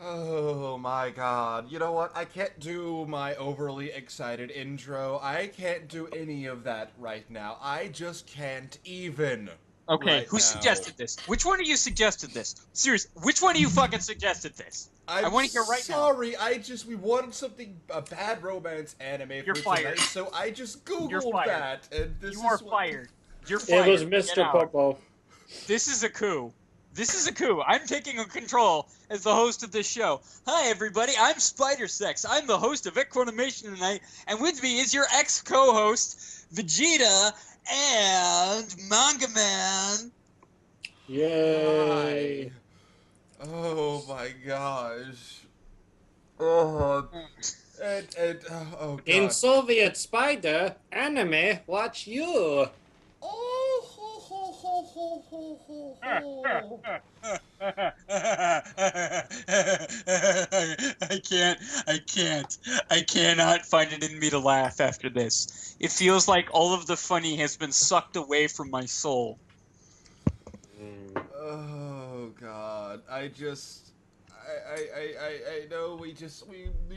Oh my god. You know what? I can't do my overly excited intro. I can't do any of that right now. I just can't even Okay, right who now. suggested this? Which one of you suggested this? Seriously, which one of you fucking suggested this? I I'm want to hear right now. sorry. We wanted something a bad romance anime You're for tonight, fired. so I just You're googled fired. that and this You are is what fired. You're It was fired. Get Mr. out. Popo. This is a coup. This is a coup. I'm taking control as the host of this show. Hi, everybody. I'm Spider Sex. I'm the host of Equinimation tonight, and with me is your ex-co-host, Vegeta and Manga Man. Hi. Yay. Oh my gosh. Oh, oh In god. Soviet Spider, anime, watch you. Oh, ho, ho, ho, ho, ho, ho, ho. I cannot find it in me to laugh after this. It feels like all of the funny has been sucked away from my soul. Oh god. I know we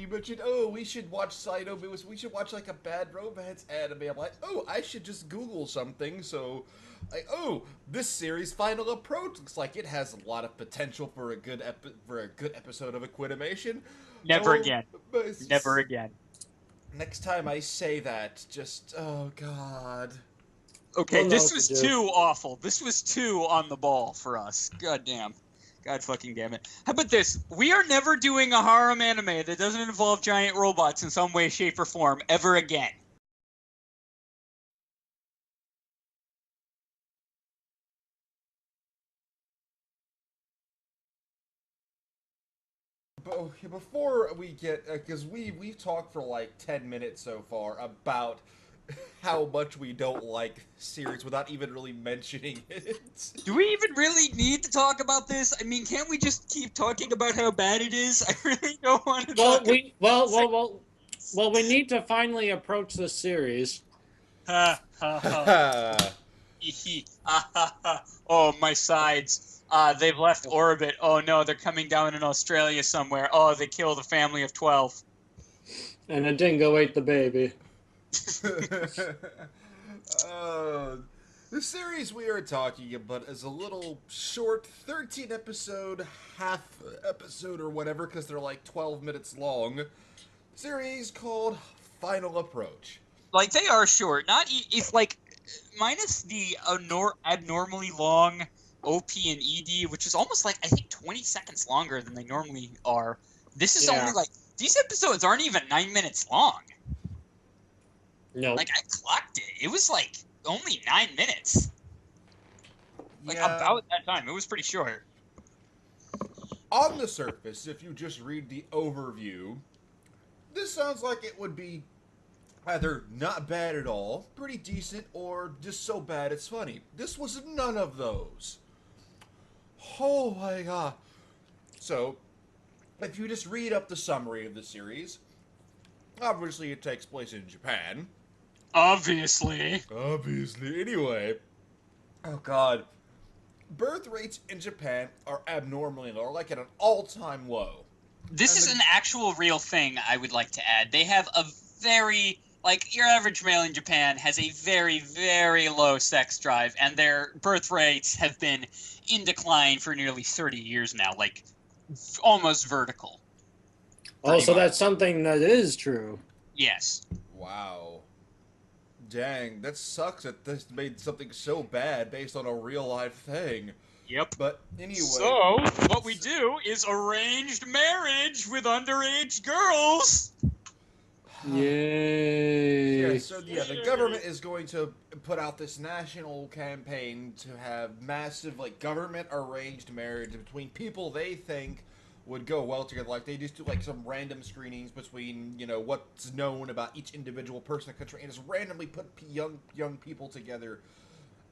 mentioned, oh, we should watch Saito, we should watch like a bad romance anime. I'm like, oh, I should just Google something. So, like, oh, this series Final Approach looks like it has a lot of potential for a good episode of Equinimation. Never Oh, again. but it's Never just, again. next time I say that, just oh god. Okay, We'll know this what to was do. too awful. This was too on the ball for us. God damn. God fucking damn it. How about this? We are never doing a harem anime that doesn't involve giant robots in some way, shape, or form ever again. Okay, before we get, because we've talked for like 10 minutes so far about how much we don't like series without even really mentioning it. Do we even really need to talk about this? I mean, can't we just keep talking about how bad it is? I really don't want to Well, talk about we need to finally approach this series. ha ha ha. Oh, my sides. They've left orbit. Oh no, they're coming down in Australia somewhere. Oh, they killed a family of 12. And a dingo ate the baby. uh, the series we are talking about is a little short 13 episode, half episode or whatever, because they're like 12 minutes long, series called Final Approach. Like, they are short. Not it's like minus the abnormally long OP and ED, which is almost like I think 20 seconds longer than they normally are. This is only like these episodes aren't even 9 minutes long. No. Like, I clocked it. It was like only 9 minutes. Like, Yeah. about that time. It was pretty short. On the surface, if you just read the overview, this sounds like it would be either not bad at all, pretty decent, or just so bad it's funny. This was none of those. Oh my god. So, if you just read up the summary of the series, obviously it takes place in Japan. Obviously. Anyway. Oh god. Birth rates in Japan are abnormally low, like at an all-time low. This is an actual real thing I would like to add. They have a very, like, your average male in Japan has a very, very low sex drive, and their birth rates have been in decline for nearly 30 years now, like, almost vertical. Oh, so that's something that is true. Yes. Wow. Dang, that sucks that this made something so bad based on a real life thing. Yep. But anyway. So, what we do is arranged marriage with underage girls. Yay. Yeah, so yeah, the government is going to put out this national campaign to have massive, like, government arranged marriage between people they think would go well together. Like, they just do, like, some random screenings between, you know, what's known about each individual person in the country and just randomly put young people together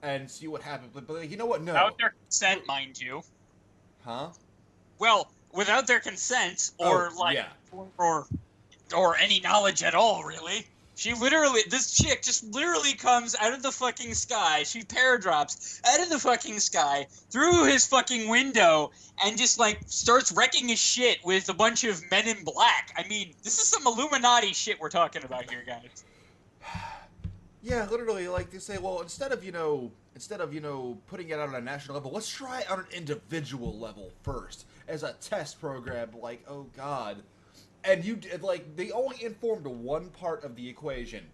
and see what happens. But like, you know what? No. Without their consent, mind you. Huh? Well, without their consent, or yeah. or any knowledge at all, really. This chick just literally comes out of the fucking sky. She paradrops out of the fucking sky through his fucking window and just like starts wrecking his shit with a bunch of men in black. I mean, this is some Illuminati shit we're talking about here, guys. Yeah, literally, like they say, well, instead of putting it out on a national level, let's try it on an individual level first as a test program. Like, oh god. And they only informed one part of the equation.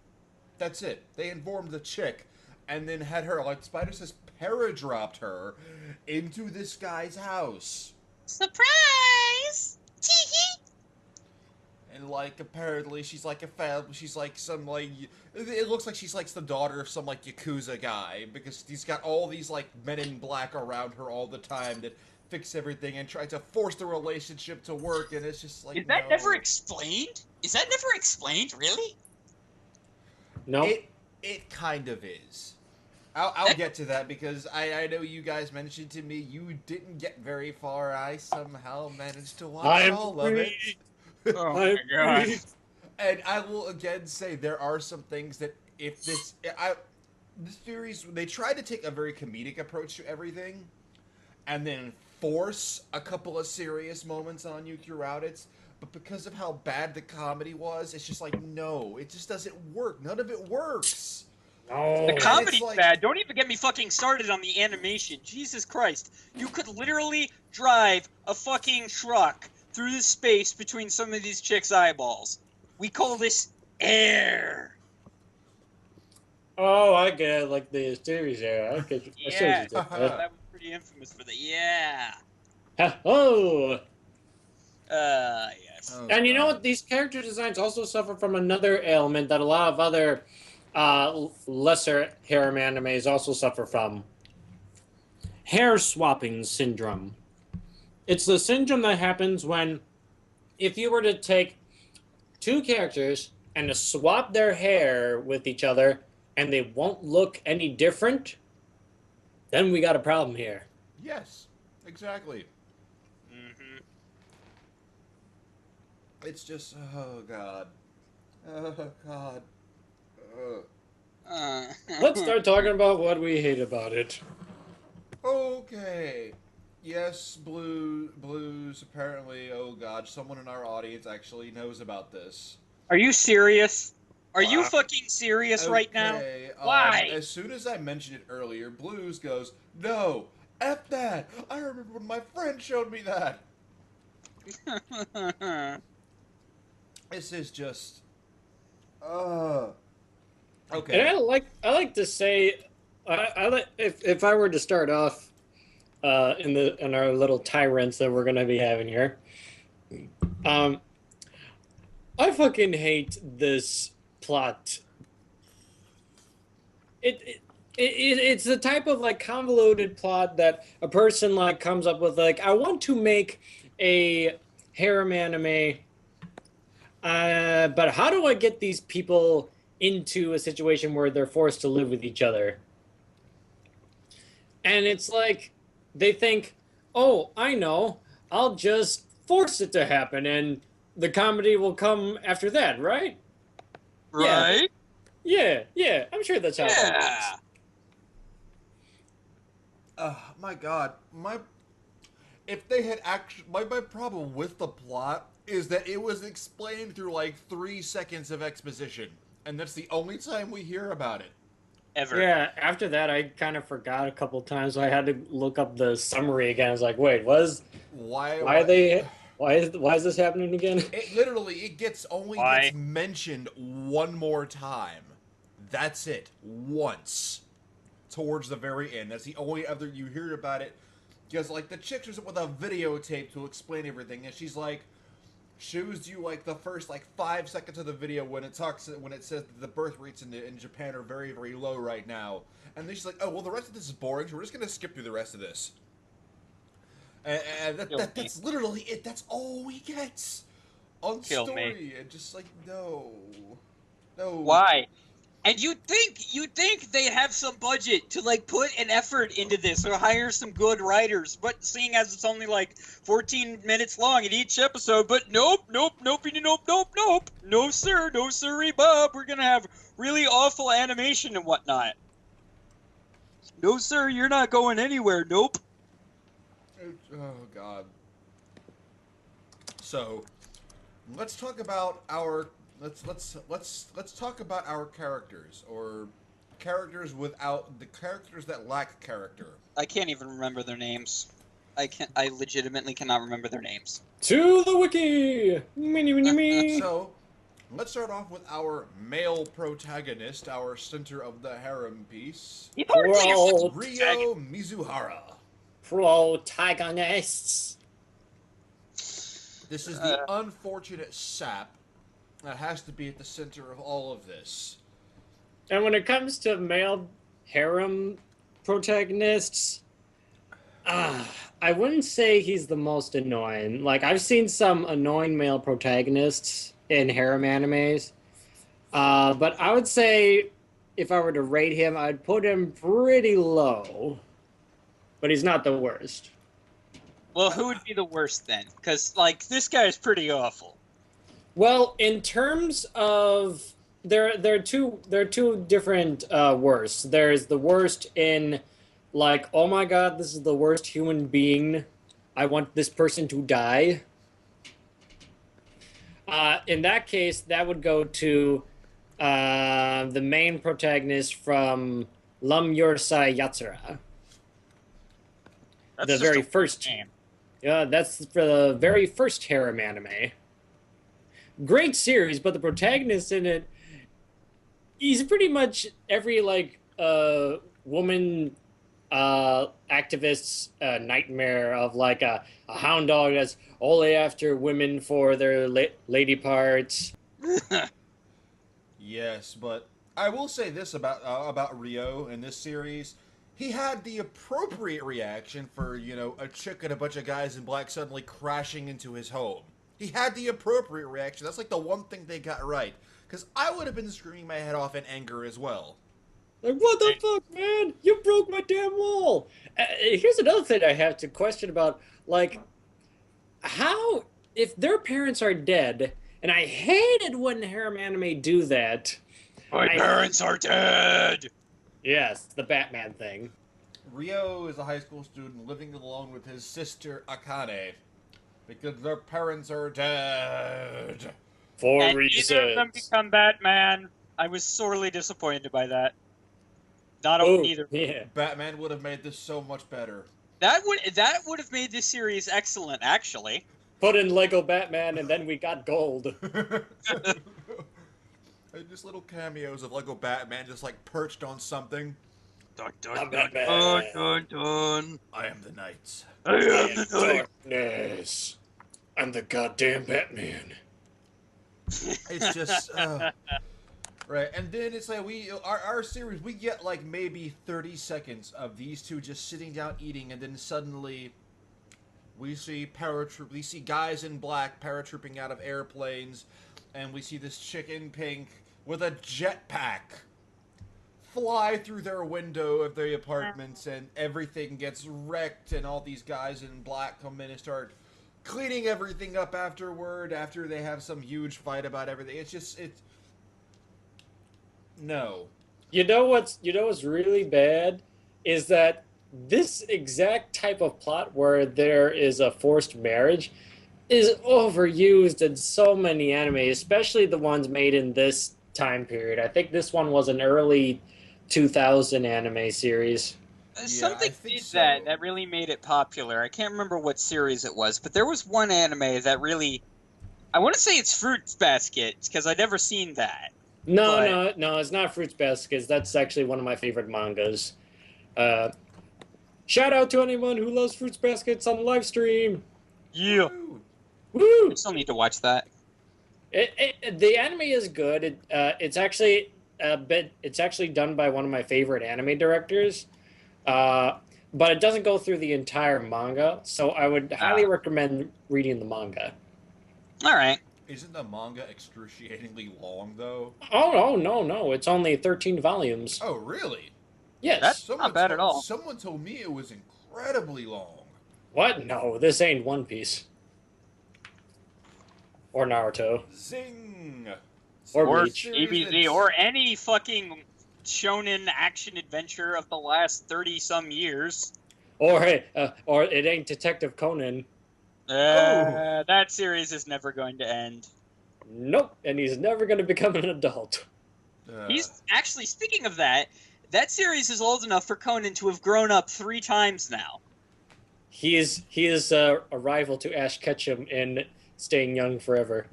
That's it. They informed the chick, and then had her, like Spider says, paradropped her into this guy's house. Surprise! Tee-hee! And, like, apparently she's like she's like some, like, it looks like she's like the daughter of some, like, Yakuza guy, because he's got all these, like, men in black around her all the time that fix everything and try to force the relationship to work, and it's just like, Is that never explained? Is that never explained, really? No. It kind of is. I'll get to that, because I know you guys mentioned to me you didn't get very far. I somehow managed to watch all of it. Oh my god. And I will again say there are some things that this series, they tried to take a very comedic approach to everything, and then force a couple of serious moments on you throughout it, but because of how bad the comedy was, it's just like, no, it just doesn't work. None of it works. No. The comedy's bad. Don't even get me fucking started on the animation. Jesus Christ. You could literally drive a fucking truck through the space between some of these chicks' eyeballs. We call this air. Oh, I get it, like the series era. I get Yeah, that was pretty infamous for the Oh. Yes. And you know what? These character designs also suffer from another ailment that a lot of other lesser harem animes also suffer from. Hair swapping syndrome. It's the syndrome that happens when, if you were to take two characters and to swap their hair with each other and they won't look any different, then we got a problem here. Yes, exactly. Mm-hmm. It's just, oh god. Oh god. Let's start talking about what we hate about it. Okay. Yes, blues, apparently, oh god, someone in our audience actually knows about this. Are you serious? Are you fucking serious right now? Why? As soon as I mentioned it earlier, Blues goes, no, F that! I remember when my friend showed me that! This is just... Okay. And I like to say, I like if I were to start off in our little tyrants that we're gonna be having here, I fucking hate this plot. It's the type of like convoluted plot that a person like comes up with, like, I want to make a harem anime, but how do I get these people into a situation where they're forced to live with each other? And it's like they think, oh, I know, I'll just force it to happen and the comedy will come after that, right? Right? Yeah, I'm sure that's how it works. My god, if they had actually, my problem with the plot is that it was explained through like 3 seconds of exposition, and that's the only time we hear about it. Ever. Yeah, after that I kind of forgot a couple times, so I had to look up the summary again. I was like, wait, why is this happening again? It literally gets mentioned one more time. That's it. Once. Towards the very end. That's the only other you hear about it. Because, like, the chick was with a videotape to explain everything, and she's like, shows you, like, the first, like, 5 seconds of the video when it says that the birth rates in Japan are very, very low right now. And then she's like, oh, well, the rest of this is boring, so we're just going to skip through the rest of this. And that's literally it. That's all we get on story. And just like, no. Why? And you'd think they'd have some budget to like put an effort into this or hire some good writers, but seeing as it's only like 14 minutes long in each episode, but nope, no sir, no sirree, Bob, we're gonna have really awful animation and whatnot. No sir, you're not going anywhere. Nope. Oh God. So, let's talk about our let's talk about our characters, or characters without the characters that lack character. I can't even remember their names. I legitimately cannot remember their names. To the wiki! Me. So, let's start off with our male protagonist, our center of the harem piece, Ryo Mizuhara. Protagonists. This is the unfortunate sap that has to be at the center of all of this. And when it comes to male harem protagonists, I wouldn't say he's the most annoying. Like, I've seen some annoying male protagonists in harem animes, but I would say if I were to rate him, I'd put him pretty low. But he's not the worst. Well, who would be the worst then? Because like this guy is pretty awful. Well, in terms of there are two different worsts. There's the worst in like, oh my god, this is the worst human being. I want this person to die. In that case, that would go to the main protagonist from Lam Yorsai Yatsura. That's The very first name. Yeah, that's for the very first harem anime. Great series, but the protagonist in it, he's pretty much every like woman activist's nightmare of like a hound dog that's only after women for their lady parts. Yes, but I will say this about Ryo in this series. He had the appropriate reaction for, a chick and a bunch of guys in black suddenly crashing into his home. He had the appropriate reaction. That's like the one thing they got right. Because I would have been screaming my head off in anger as well. Like, what the fuck, man? You broke my damn wall. Here's another thing I have to question about. Like, how, if their parents are dead, and I hated when harem anime do that. My parents are dead! Yes, the Batman thing. Ryo is a high school student living alone with his sister Akane because their parents are dead. For and reasons. Neither of them become Batman. I was sorely disappointed by that. Not neither. Yeah. Batman would have made this so much better. That would have made this series excellent, actually. Put in Lego Batman, and then we got gold. Just little cameos of Lego Batman just like perched on something. Dun, I'm dun, Batman. dun, dun, dun. I am the knight. I am the knight. Darkness. I'm the goddamn Batman. It's just right, and then it's like our series, we get like maybe 30 seconds of these two just sitting down eating, and then suddenly we see guys in black paratrooping out of airplanes, and we see this chick in pink with a jetpack fly through their window of the apartments, and everything gets wrecked, and all these guys in black come in and start cleaning everything up after they have some huge fight about everything. No. You know what's really bad is that this exact type of plot where there is a forced marriage is overused in so many anime, especially the ones made in this time period. I think this one was an early 2000 anime series. Something did that really made it popular. I can't remember what series it was, but there was one anime that really... I want to say it's Fruits Basket, because I'd never seen that. No, it's not Fruits Baskets. That's actually one of my favorite mangas. Shout out to anyone who loves Fruits Baskets on the live stream. Yeah. Woo! I still need to watch that. The anime is good. It's actually done by one of my favorite anime directors. But it doesn't go through the entire manga, so I would highly recommend reading the manga. All right. Isn't the manga excruciatingly long though? Oh, no. It's only 13 volumes. Oh, really? Yes. That's not bad at all. Someone told me it was incredibly long. What? No, this ain't One Piece. Or Naruto. Zing! Or Or Bleach. DBZ, or any fucking shonen action adventure of the last 30-some years. Or hey, or it ain't Detective Conan. Oh. That series is never going to end. Nope, and he's never going to become an adult. He's actually, speaking of that, that series is old enough for Conan to have grown up 3 times now. He is a rival to Ash Ketchum in Staying Young Forever.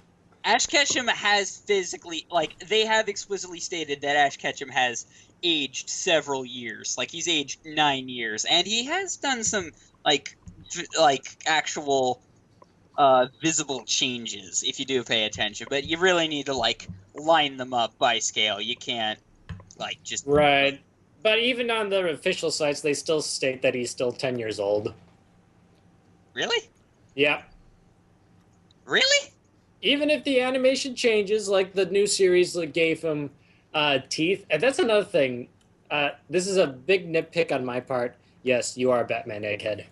Ash Ketchum has physically, like, they have explicitly stated that Ash Ketchum has aged several years. Like, he's aged 9 years, and he has done some, like actual visible changes if you do pay attention. But you really need to, like, line them up by scale. You can't, like, just... Right. But even on the official sites, they still state that he's still 10 years old. Really? Yeah. Really? Even if the animation changes, like the new series that gave him teeth. And that's another thing. This is a big nitpick on my part. Yes, you are a Batman egghead.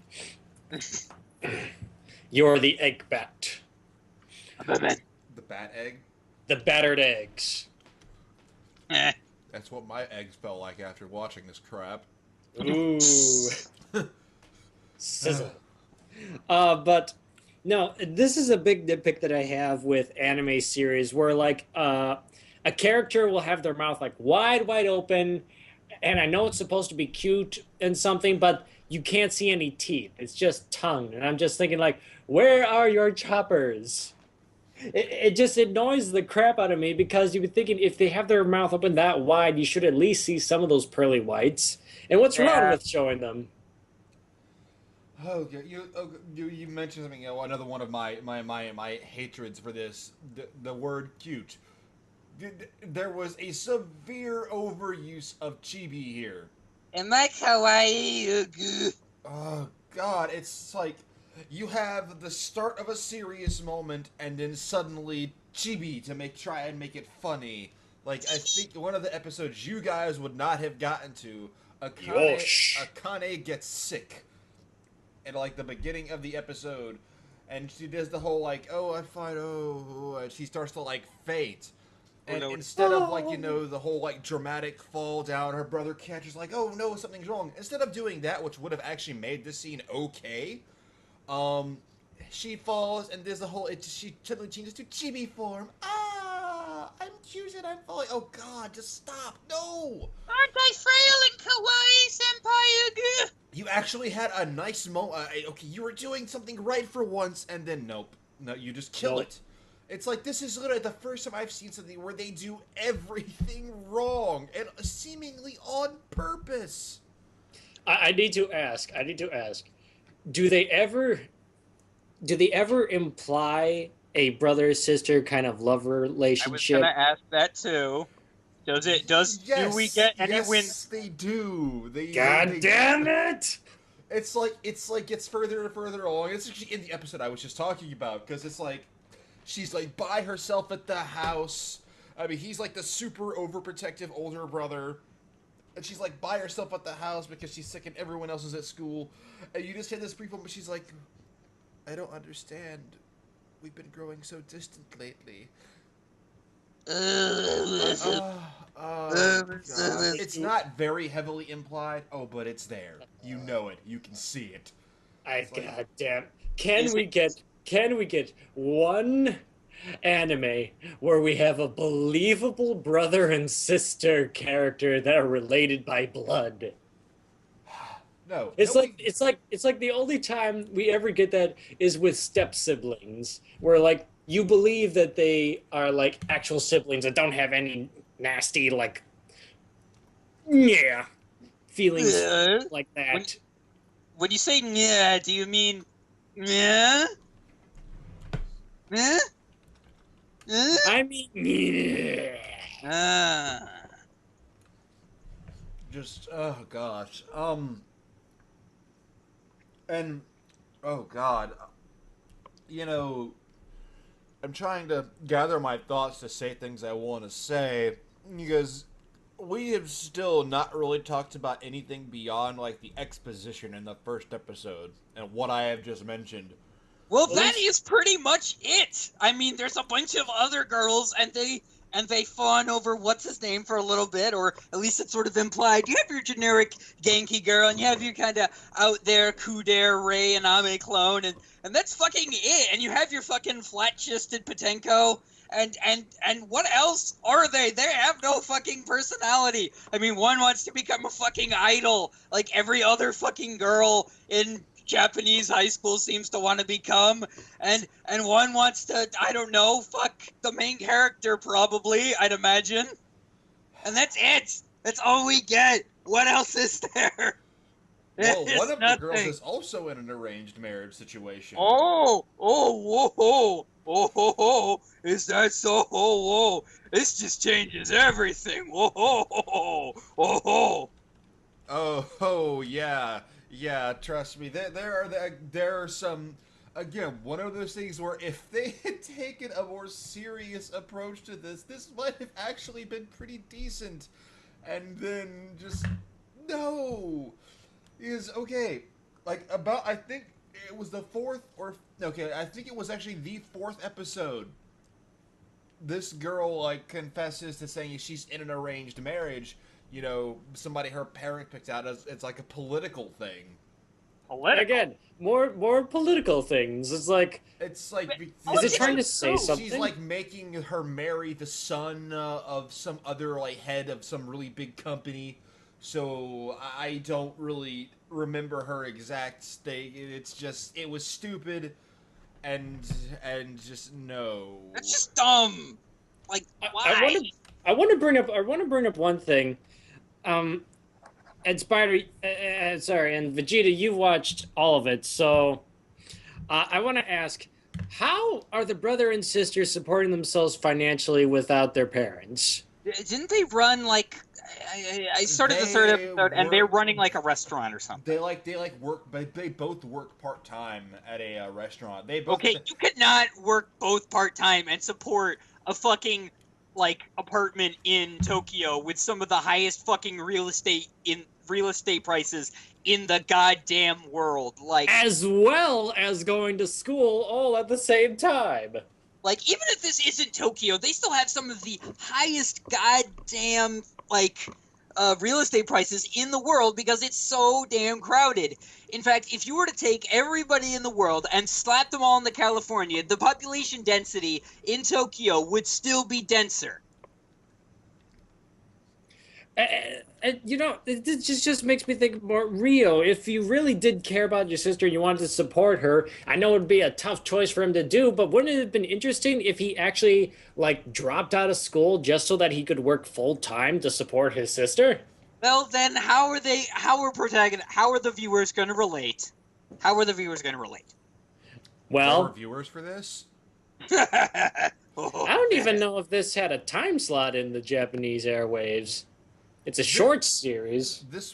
You're the egg bat. Batman. The bat egg? The battered eggs. That's what my eggs felt like after watching this crap. Ooh. Sizzle. But no, this is a big nitpick that I have with anime series where like a character will have their mouth like wide open, and I know it's supposed to be cute and something, but you can't see any teeth. It's just tongue, and I'm just thinking like, where are your choppers? It just annoys the crap out of me because you'd be thinking if they have their mouth open that wide, you should at least see some of those pearly whites. And what's wrong with showing them? Oh, you mentioned something. Another one of my hatreds for this. The word cute. There was a severe overuse of chibi here. Am I kawaii? Oh God, it's like you have the start of a serious moment and then suddenly chibi to try and make it funny. Like I think one of the episodes you guys would not have gotten to, Akane gets sick. At like the beginning of the episode, and she does the whole like, oh, I fight, and she starts to like faint. And instead of like, the whole like dramatic fall down, her brother catches like, oh no, something's wrong. Instead of doing that, which would have actually made this scene okay, she falls and there's a whole, she suddenly changes to chibi form. I'm cute and I'm falling. Oh God, just stop. No! Aren't I frail and kawaii, senpai? You actually had a nice moment. Okay, you were doing something right for once, and then nope. No, you just kill it. It's like, this is literally the first time I've seen something where they do everything wrong, and seemingly on purpose. I need to ask. Do they ever imply a brother-sister kind of love relationship? I was gonna ask that too. Do we get any wins? Yes, they do. God damn it! It's like gets further and further along. It's actually in the episode I was just talking about, because it's like she's like by herself at the house. I mean, he's like the super overprotective older brother, and she's like by herself at the house because she's sick and everyone else is at school. And you just hear this brief moment. She's like, "I don't understand. We've been growing so distant lately." It's not very heavily implied. Oh, but it's there. You know it. You can see it. God damn. Can we get one anime where we have a believable brother and sister character that are related by blood? No. It's like the only time we ever get that is with step siblings, where like you believe that they are like actual siblings that don't have any nasty like feelings like that. When you say "yeah," do you mean "yeah"? Yeah? I mean, just oh gosh, and oh god, I'm trying to gather my thoughts to say things I want to say, because we have still not really talked about anything beyond like the exposition in the first episode and what I have just mentioned. Well, that is pretty much it. I mean, there's a bunch of other girls, and they fawn over what's his name for a little bit, or at least it's sort of implied. You have your generic Genki girl, and you have your kind of out there Kudere, Rei, and Ame clone, and that's fucking it. And you have your fucking flat-chested Potenko. And what else are they? They have no fucking personality. I mean, one wants to become a fucking idol, like every other fucking girl in Japanese high school seems to want to become, and one wants to, I don't know, fuck the main character probably, I'd imagine. And that's it. That's all we get. What else is there? Well, one of the girls is also in an arranged marriage situation. Oh, is that so? Oh, this just changes everything. Oh, yeah. Yeah, trust me. There are some, again, one of those things where if they had taken a more serious approach to this might have actually been pretty decent. And then just, no. Is, okay, like, I think it was the I think it was actually the 4th episode. This girl, like, confesses to saying she's in an arranged marriage. You know, somebody her parent picked out as it's like a political thing. Again, more political things. Is it trying to say something? She's like making her marry the son of some other like head of some really big company. So I don't really remember her exact state. It's just it was stupid, and just no. That's just dumb. Like why? I want to bring up one thing. And Spider, sorry, and Vegeta, you watched all of it, so I want to ask, how are the brother and sister supporting themselves financially without their parents? Didn't they run like? I started the 3rd episode, and they're running like a restaurant or something. They work, but they both work part-time at a restaurant. You could not work both part-time and support a fucking like apartment in Tokyo with some of the highest fucking real estate prices in the goddamn world, like, as well as going to school all at the same time. Like, even if this isn't Tokyo, they still have some of the highest goddamn like real estate prices in the world because it's so damn crowded. In fact, if you were to take everybody in the world and slap them all into California, the population density in Tokyo would still be denser. You know, this just makes me think more Rio. If you really did care about your sister and you wanted to support her, I know it would be a tough choice for him to do, but wouldn't it have been interesting if he actually, like, dropped out of school just so that he could work full-time to support his sister? Well, then how are the viewers going to relate? How are the viewers going to relate? Well, there are viewers for this? I don't even know if this had a time slot in the Japanese airwaves. It's a short series. This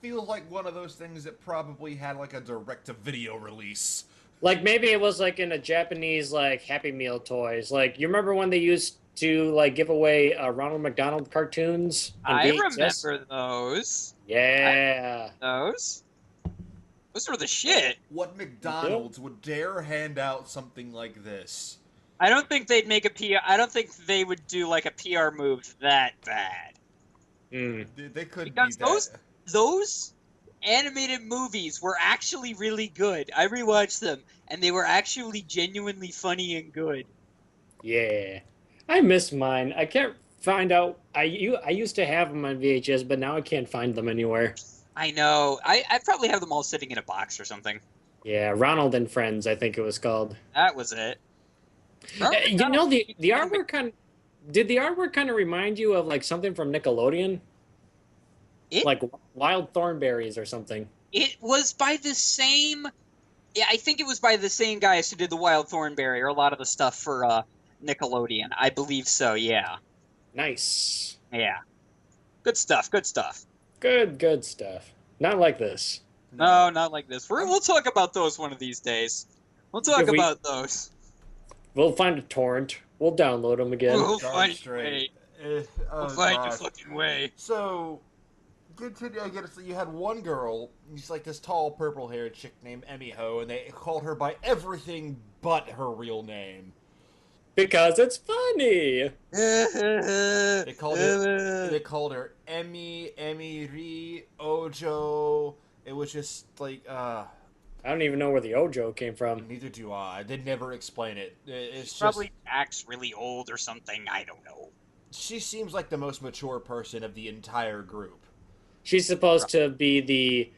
feels like one of those things that probably had like a direct-to-video release. Like maybe it was like in a Japanese like Happy Meal toys. Like you remember when they used to like give away Ronald McDonald cartoons? I remember those. Yeah. Those were the shit. What McDonald's would dare hand out something like this? I don't think they'd make a PR. I don't think they would do like a PR move that bad. They could, because those animated movies were actually really good. I rewatched them, and they were actually genuinely funny and good. Yeah, I miss mine. I can't find out. I used to have them on VHS, but now I can't find them anywhere. I know. I probably have them all sitting in a box or something. Yeah, Ronald and Friends, I think it was called. That was it. You know, the artwork kind of... Did the artwork kind of remind you of like something from Nickelodeon? Like Wild Thornberries or something? It was by the same... Yeah, I think it was by the same guys who did the Wild Thornberry or a lot of the stuff for Nickelodeon. I believe so, yeah. Nice. Yeah. Good stuff, good stuff. Good stuff. Not like this. No, not like this. We'll talk about those one of these days. We'll talk about those. We'll find a torrent. We'll download them again. We'll Darn find a straight. way. We'll find a fucking way. So, continue. I get it. So you had one girl. She's like this tall, purple-haired chick named Emmy Ho, and they called her by everything but her real name. Because it's funny. They called her. They called her Emmy Ri Ojo. It was just like. I don't even know where the Ojo came from. Neither do I. They never explain it. It's just. Probably acts really old or something. I don't know. She seems like the most mature person of the entire group. She's supposed to be the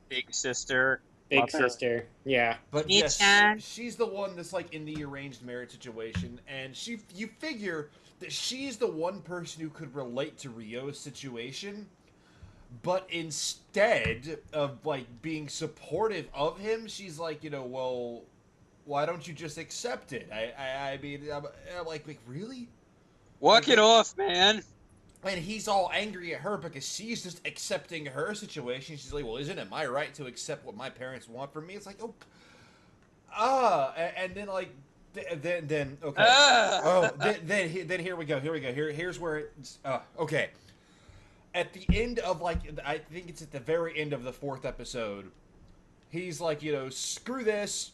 Big sister. big Mother. sister. Yeah. But It's yes, she's the one that's like in the arranged marriage situation, and you figure that she's the one person who could relate to Ryo's situation, but instead of like being supportive of him, she's like, well, why don't you just accept it? I mean, I'm like, really? Walk it off, man. And he's all angry at her because she's just accepting her situation. She's like, well, isn't it my right to accept what my parents want from me? It's like, and then like, then okay. Then here we go. Here's where it's, okay. At the end of like, I think it's at the very end of the 4th episode, he's like, screw this.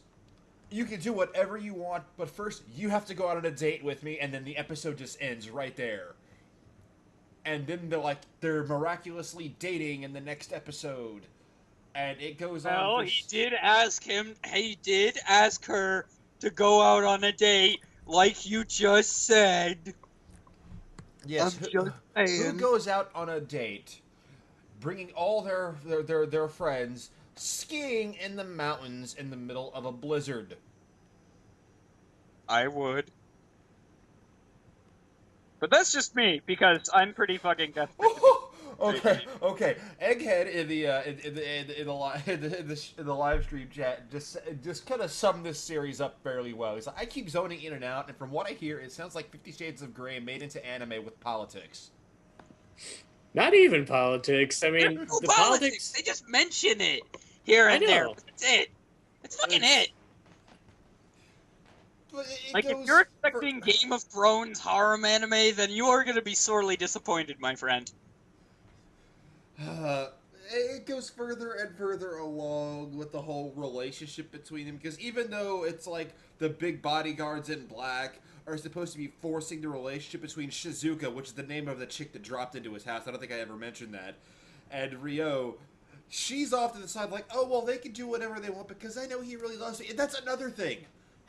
You can do whatever you want, but first you have to go out on a date with me, and then the episode just ends right there. And then they're miraculously dating in the next episode, and it goes on. Well, he did ask her to go out on a date, like you just said. Yes, who goes out on a date, bringing all their friends, skiing in the mountains in the middle of a blizzard? I would. But that's just me, because I'm pretty fucking desperate. Okay. Egghead in the live stream chat just kind of summed this series up fairly well. He's like, I keep zoning in and out, and from what I hear, it sounds like 50 Shades of Grey made into anime with politics. Not even politics. I mean, no the politics. They just mention it here and there. That's it. That's fucking it. Like, if you're expecting Game of Thrones harem anime, then you are going to be sorely disappointed, my friend. It goes further and further along with the whole relationship between them, because even though it's like the big bodyguards in black are supposed to be forcing the relationship between Shizuka, which is the name of the chick that dropped into his house, I don't think I ever mentioned that, and Ryo, she's off to the side like, oh, well, they can do whatever they want because I know he really loves me. And that's another thing.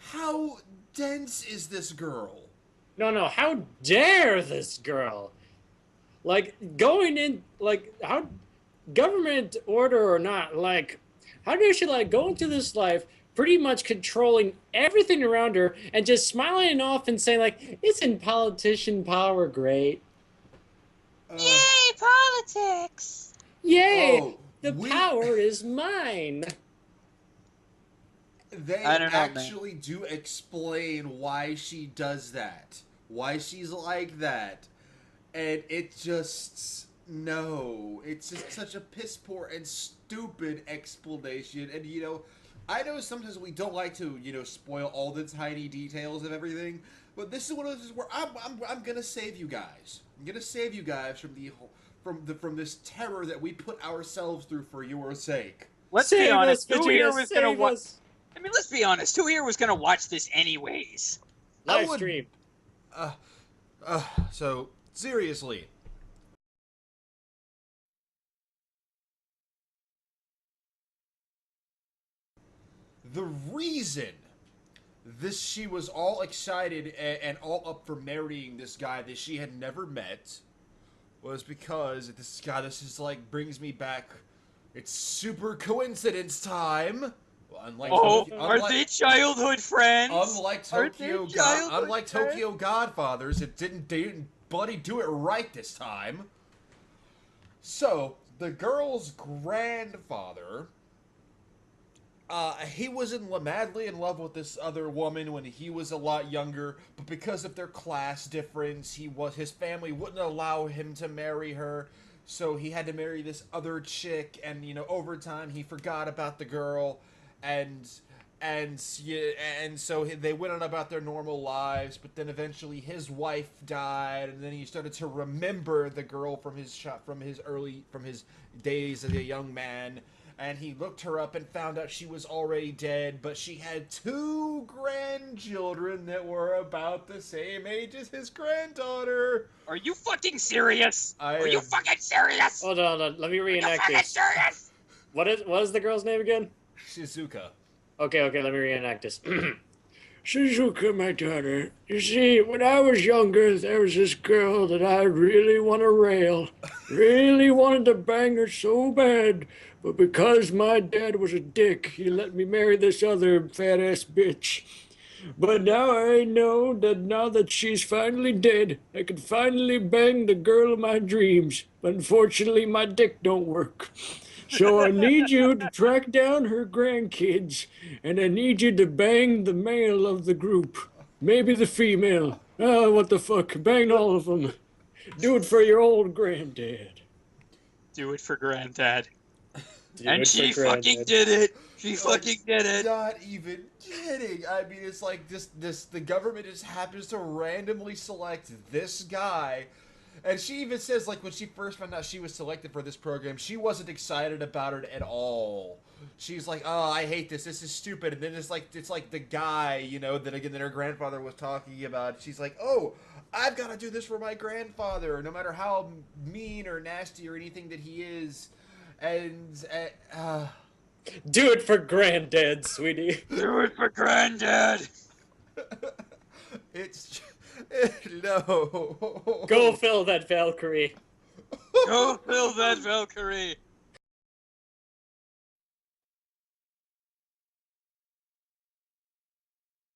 How dense is this girl? No, how dare this girl? Like, going in, like, how, government order or not, like, how dare she, like, go into this life pretty much controlling everything around her and just smiling off and saying, like, isn't politician power great? Yay, politics! Yay, the power is mine. They actually do explain why she does that. Why she's like that. And it just... No. It's just such a piss poor and stupid explanation. And, I know sometimes we don't like to, spoil all the tiny details of everything. But this is one of those where I'm gonna save you guys. I'm gonna save you guys from this terror that we put ourselves through for your sake. Let's be honest. Who here was gonna watch? I mean, let's be honest. Who here was gonna watch this anyways? Live stream. So seriously. The reason she was all excited and all up for marrying this guy that she had never met was because this is like brings me back. It's super coincidence time. Well, are they childhood friends? Unlike Tokyo Godfathers, they didn't bloody do it right this time. So the girl's grandfather, he was madly in love with this other woman when he was a lot younger, but because of their class difference, his family wouldn't allow him to marry her, so he had to marry this other chick, and over time he forgot about the girl, and and yeah, and so they went on about their normal lives, but then eventually his wife died, and then he started to remember the girl from his days as a young man, and he looked her up and found out she was already dead, but she had two grandchildren that were about the same age as his granddaughter. Are you fucking serious? I Are you am fucking serious? Hold on, let me Are you reenact fucking this. serious? What is the girl's name again? Shizuka. Okay, let me reenact this. Shizuka, my daughter. You see, when I was younger, there was this girl that I really want to rail. Really wanted to bang her so bad. But because my dad was a dick, he let me marry this other fat-ass bitch. But now I know that now that she's finally dead, I can finally bang the girl of my dreams. But unfortunately, my dick don't work. So I need you to track down her grandkids, and I need you to bang the male of the group. Maybe the female. Oh, what the fuck. Bang all of them. Do it for your old granddad. Do it for Granddad. Do And it for she fucking granddad. did it. She fucking did it. Not even kidding. I mean, it's like the government just happens to randomly select this guy. And she even says, like, when she first found out she was selected for this program, she wasn't excited about it at all. She's like, "Oh, I hate this. This is stupid." And then it's like the guy, you know, that again that her grandfather was talking about. She's like, "Oh, I've got to do this for my grandfather, no matter how mean or nasty or anything that he is." And Do it for granddad, sweetie. Do it for Granddad. it's no. Go fill that Valkyrie. Go fill that Valkyrie.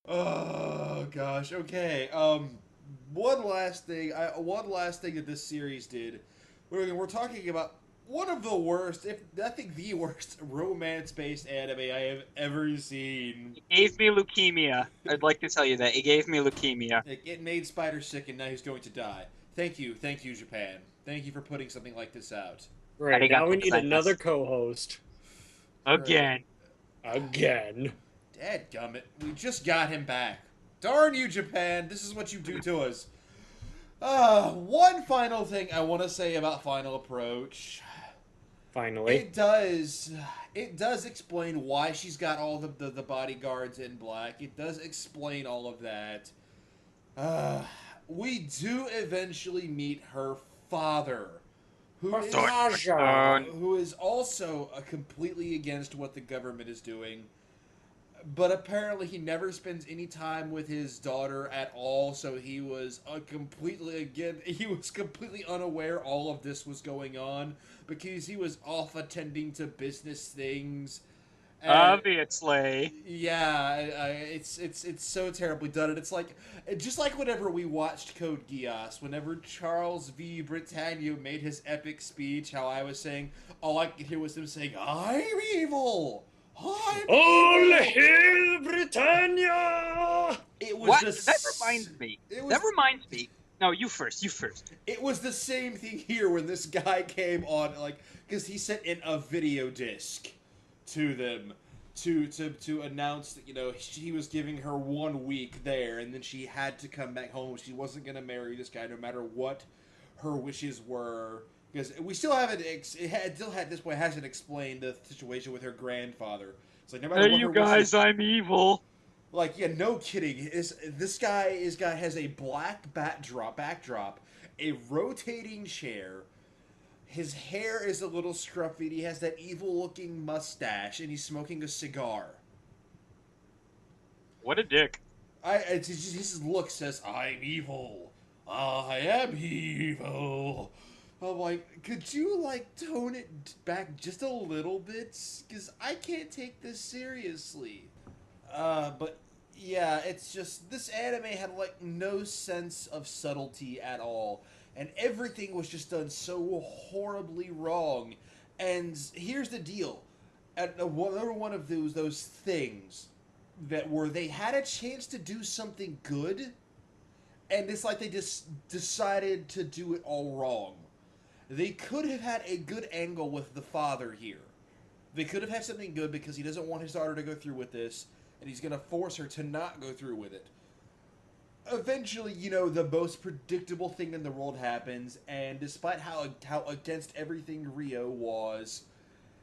Oh gosh. Okay. One last thing. One last thing that this series did. We're talking about one of the worst, if I think the worst, romance-based anime I have ever seen. It gave me leukemia. I'd like to tell you that. It gave me leukemia. It made Spider sick, and now he's going to die. Thank you, Japan. Thank you for putting something like this out. Right, now we Arigato need gozaimasu. another co-host. Again. Again. Dadgummit, we just got him back. Darn you, Japan! This is what you do to us. One final thing I want to say about Final Approach. Finally. It does explain why she's got all the bodyguards in black. It does explain all of that. We do eventually meet her father, who is also completely against what the government is doing. But apparently he never spends any time with his daughter at all, so he was completely unaware all of this was going on because he was off attending to business things. And Obviously. yeah, it's so terribly done, and it's like just like whenever we watched Code Geass, whenever Charles V. Britannia made his epic speech, how I was saying all I could hear was him saying, "I'm evil." All hail Britannia! It was What? just That reminds me. That reminds me. No, you first. You first. It was the same thing here when this guy came on, like, because he sent in a video disc to them to announce that, you know, he was giving her 1 week there, and then she had to come back home. She wasn't going to marry this guy no matter what her wishes were. Because we still haven't, at this point, hasn't explained the situation with her grandfather. It's like, no matter Hey, what you her guys, wishes, I'm evil. like, yeah, no kidding. This guy has a black backdrop, a rotating chair. His hair is a little scruffy. And he has that evil-looking mustache, and he's smoking a cigar. What a dick. His look says, "I'm evil. I am evil." I'm like, could you, like, tone it back just a little bit? Because I can't take this seriously. But, yeah, it's just, this anime had, like, no sense of subtlety at all. And everything was just done so horribly wrong. And here's the deal. Another one of those things that were, they had a chance to do something good, and it's like they just decided to do it all wrong. They could have had a good angle with the father here. They could have had something good because he doesn't want his daughter to go through with this. and he's gonna force her to not go through with it. Eventually, you know, the most predictable thing in the world happens, and despite how against everything Rio was,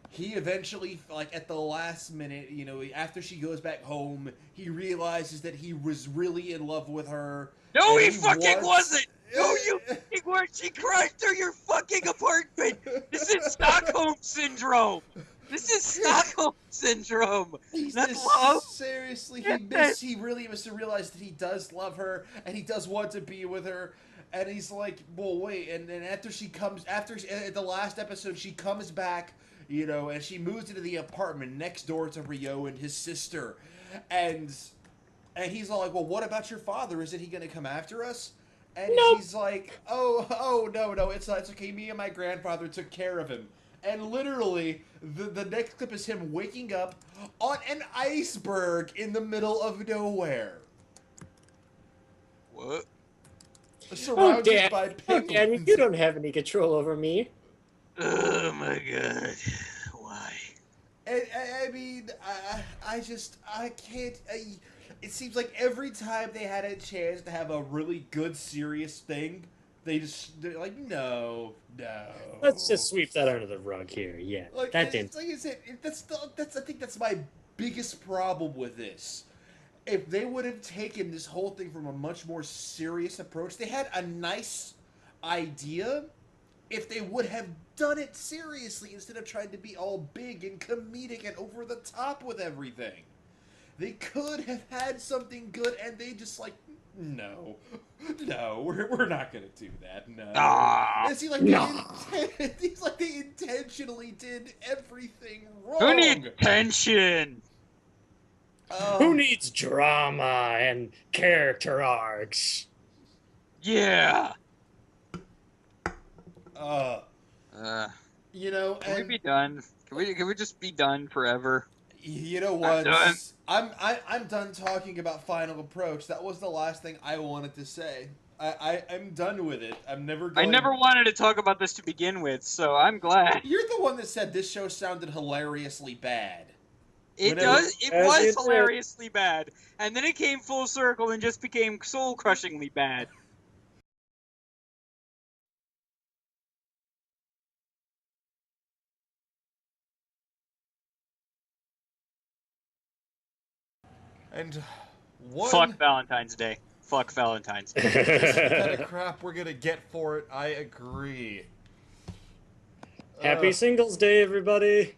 he eventually, like, at the last minute, you know, after she goes back home, he realizes that he was really in love with her. No, and he fucking wasn't! No, you fucking weren't! She crashed through your fucking apartment! This is Stockholm Syndrome! This is Stockholm Syndrome! He's Not just love? seriously, Yes. he really must have realized that he does love her, and he does want to be with her. And he's like, well, wait. And then at the last episode, she comes back, you know, and she moves into the apartment next door to Rio and his sister. And he's all like, well, what about your father? Isn't he going to come after us? And Nope. she's like, oh, no, it's okay. Me and my grandfather took care of him. And literally, the next clip is him waking up on an iceberg in the middle of nowhere. What? Surrounded by Oh, penguins. Danny, you don't have any control over me. Oh my god. Why? I mean, I can't. It seems like every time they had a chance to have a really good, serious thing, they're like, no. Let's just sweep that under the rug here. Yeah, Like, that didn't. like I said, I think that's my biggest problem with this. If they would have taken this whole thing from a much more serious approach, they had a nice idea. If they would have done it seriously instead of trying to be all big and comedic and over the top with everything, they could have had something good, and they just like, no, we're not gonna do that. No, it seems like it's like they intentionally did everything wrong. Who needs tension? Who needs drama and character arcs? Yeah. You know, Can we be done? Can we just be done forever? You know what? I'm done. I'm done talking about Final Approach. That was the last thing I wanted to say. I'm done with it. I never wanted to talk about this to begin with, so I'm glad. You're the one that said this show sounded hilariously bad. It was hilariously bad, and then it came full circle and just became soul-crushingly bad. And one... Fuck Valentine's Day. Fuck Valentine's Day. This is the kind of crap we're gonna get for it. I agree. Happy Singles Day, everybody!